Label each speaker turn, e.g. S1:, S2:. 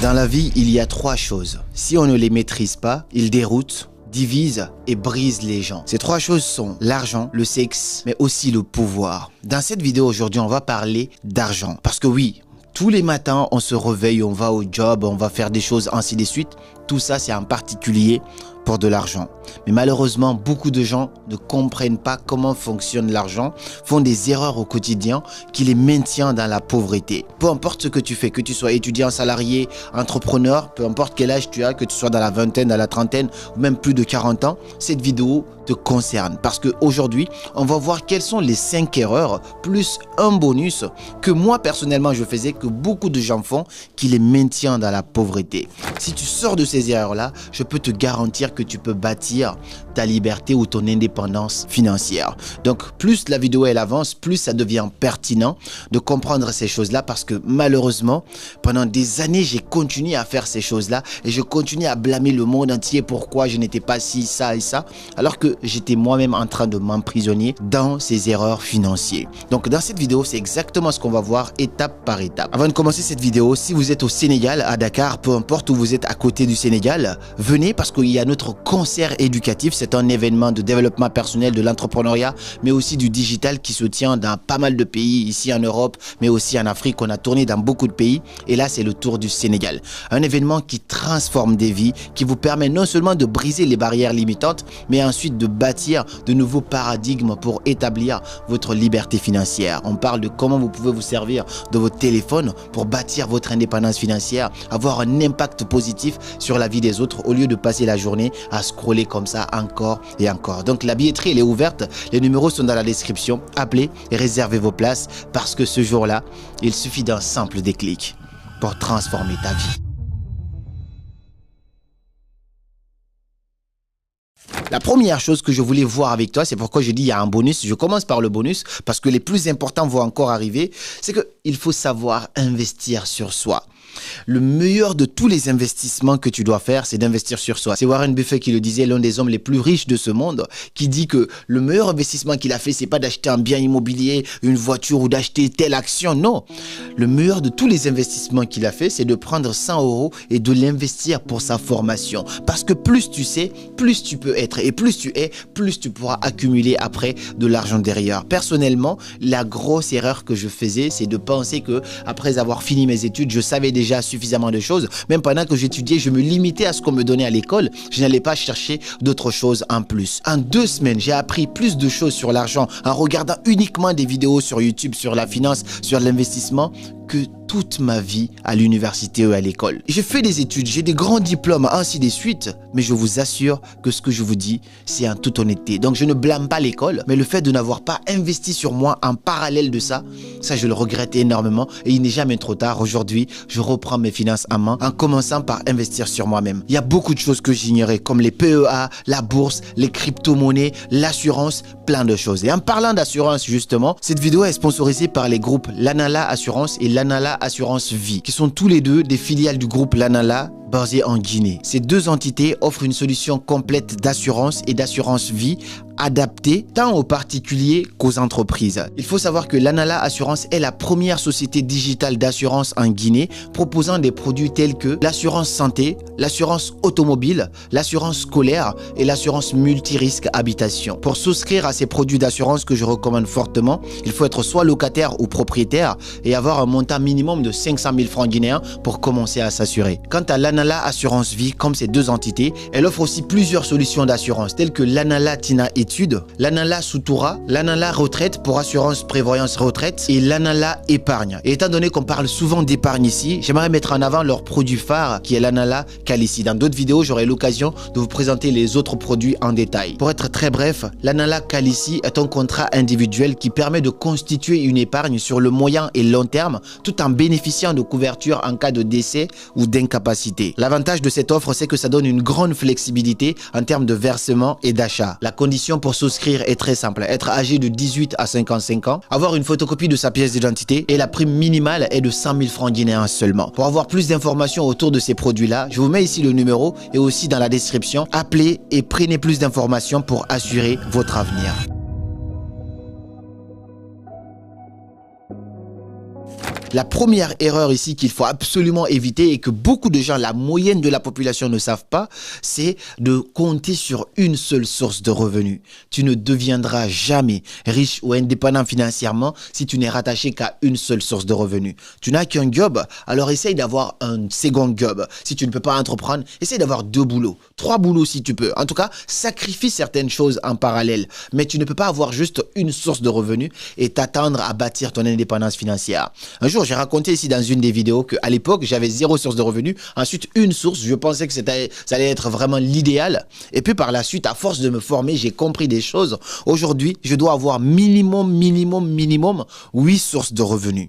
S1: Dans la vie, il y a trois choses. Si on ne les maîtrise pas, ils déroutent, divisent et brisent les gens. Ces trois choses sont l'argent, le sexe, mais aussi le pouvoir. Dans cette vidéo aujourd'hui, on va parler d'argent. Parce que oui, tous les matins, on se réveille, on va au job, on va faire des choses, ainsi de suite. Tout ça, c'est en particulier pour de l'argent. Mais malheureusement, beaucoup de gens ne comprennent pas comment fonctionne l'argent, font des erreurs au quotidien qui les maintiennent dans la pauvreté. Peu importe ce que tu fais, que tu sois étudiant, salarié, entrepreneur, peu importe quel âge tu as, que tu sois dans la vingtaine, dans la trentaine ou même plus de 40 ans, cette vidéo te concerne. Parce qu'aujourd'hui, on va voir quelles sont les 5 erreurs plus un bonus que moi personnellement je faisais, que beaucoup de gens font, qui les maintiennent dans la pauvreté. Si tu sors de ces erreurs-là, je peux te garantir que tu peux bâtir ta liberté ou ton indépendance financière. Donc, plus la vidéo elle avance, plus ça devient pertinent de comprendre ces choses-là parce que malheureusement, pendant des années, j'ai continué à faire ces choses-là et je continue à blâmer le monde entier pourquoi je n'étais pas ci, ça et ça, alors que j'étais moi-même en train de m'emprisonner dans ces erreurs financières. Donc, dans cette vidéo, c'est exactement ce qu'on va voir étape par étape. Avant de commencer cette vidéo, si vous êtes au Sénégal, à Dakar, peu importe où vous êtes à côté du Sénégal, venez parce qu'il y a notre concert éducatif. C'est un événement de développement personnel, de l'entrepreneuriat, mais aussi du digital qui se tient dans pas mal de pays, ici en Europe, mais aussi en Afrique. On a tourné dans beaucoup de pays et là, c'est le tour du Sénégal. Un événement qui transforme des vies, qui vous permet non seulement de briser les barrières limitantes, mais ensuite de bâtir de nouveaux paradigmes pour établir votre liberté financière. On parle de comment vous pouvez vous servir de votre téléphone pour bâtir votre indépendance financière, avoir un impact positif sur la vie des autres au lieu de passer la journée à scroller comme ça encore et encore. Donc la billetterie elle est ouverte, les numéros sont dans la description. Appelez et réservez vos places parce que ce jour-là, il suffit d'un simple déclic pour transformer ta vie. La première chose que je voulais voir avec toi, c'est pourquoi je dis il y a un bonus. Je commence par le bonus parce que les plus importants vont encore arriver. C'est qu'il faut savoir investir sur soi. Le meilleur de tous les investissements que tu dois faire, c'est d'investir sur soi. C'est Warren Buffett qui le disait, l'un des hommes les plus riches de ce monde, qui dit que le meilleur investissement qu'il a fait, c'est pas d'acheter un bien immobilier, une voiture ou d'acheter telle action. Non, le meilleur de tous les investissements qu'il a fait, c'est de prendre 100 € et de l'investir pour sa formation. Parce que plus tu sais, plus tu peux être. Et plus tu es, plus tu pourras accumuler après de l'argent derrière. Personnellement, la grosse erreur que je faisais, c'est de penser que après avoir fini mes études, je savais déjà suffisamment de choses. Même pendant que j'étudiais, je me limitais à ce qu'on me donnait à l'école. Je n'allais pas chercher d'autres choses en plus. En 2 semaines, j'ai appris plus de choses sur l'argent en regardant uniquement des vidéos sur YouTube, sur la finance, sur l'investissement, que toute ma vie à l'université ou à l'école. J'ai fait des études, j'ai des grands diplômes, ainsi de suite, mais je vous assure que ce que je vous dis, c'est en toute honnêteté. Donc je ne blâme pas l'école, mais le fait de n'avoir pas investi sur moi en parallèle de ça, ça je le regrette énormément et il n'est jamais trop tard. Aujourd'hui, je reprends mes finances en main en commençant par investir sur moi-même. Il y a beaucoup de choses que j'ignorais comme les PEA, la bourse, les crypto-monnaies, l'assurance, plein de choses. Et en parlant d'assurance justement, cette vidéo est sponsorisée par les groupes Lanala Assurance et Lanala Assurance Vie, qui sont tous les deux des filiales du groupe Lanala basé en Guinée. Ces deux entités offrent une solution complète d'assurance et d'assurance vie adaptée tant aux particuliers qu'aux entreprises. Il faut savoir que Lanala Assurance est la première société digitale d'assurance en Guinée proposant des produits tels que l'assurance santé, l'assurance automobile, l'assurance scolaire et l'assurance multirisque habitation. Pour souscrire à ces produits d'assurance que je recommande fortement, il faut être soit locataire ou propriétaire et avoir un montant minimum de 500 000 francs guinéens pour commencer à s'assurer. Quant à Lanala Assurance Vie, comme ces deux entités, elle offre aussi plusieurs solutions d'assurance telles que Lanala Tina Études, Lanala Soutoura, Lanala Retraite pour assurance prévoyance retraite et Lanala Épargne. Et étant donné qu'on parle souvent d'épargne ici, j'aimerais mettre en avant leur produit phare qui est Lanala Calici. Dans d'autres vidéos, j'aurai l'occasion de vous présenter les autres produits en détail. Pour être très bref, Lanala Calici est un contrat individuel qui permet de constituer une épargne sur le moyen et long terme tout en bénéficiant de couverture en cas de décès ou d'incapacité. L'avantage de cette offre, c'est que ça donne une grande flexibilité en termes de versement et d'achat. La condition pour souscrire est très simple. Être âgé de 18 à 55 ans, avoir une photocopie de sa pièce d'identité et la prime minimale est de 100 000 francs guinéens seulement. Pour avoir plus d'informations autour de ces produits-là, je vous mets ici le numéro et aussi dans la description. Appelez et prenez plus d'informations pour assurer votre avenir. La première erreur ici qu'il faut absolument éviter et que beaucoup de gens, la moyenne de la population ne savent pas, c'est de compter sur une seule source de revenus. Tu ne deviendras jamais riche ou indépendant financièrement si tu n'es rattaché qu'à une seule source de revenus. Tu n'as qu'un job, alors essaye d'avoir un second job. Si tu ne peux pas entreprendre, essaye d'avoir 2 boulots, 3 boulots si tu peux. En tout cas, sacrifie certaines choses en parallèle. Mais tu ne peux pas avoir juste une source de revenus et t'attendre à bâtir ton indépendance financière. Un jour, j'ai raconté ici dans une des vidéos qu'à l'époque, j'avais 0 source de revenus. Ensuite, une source, je pensais que ça allait être vraiment l'idéal. Et puis par la suite, à force de me former, j'ai compris des choses. Aujourd'hui, je dois avoir minimum 8 sources de revenus.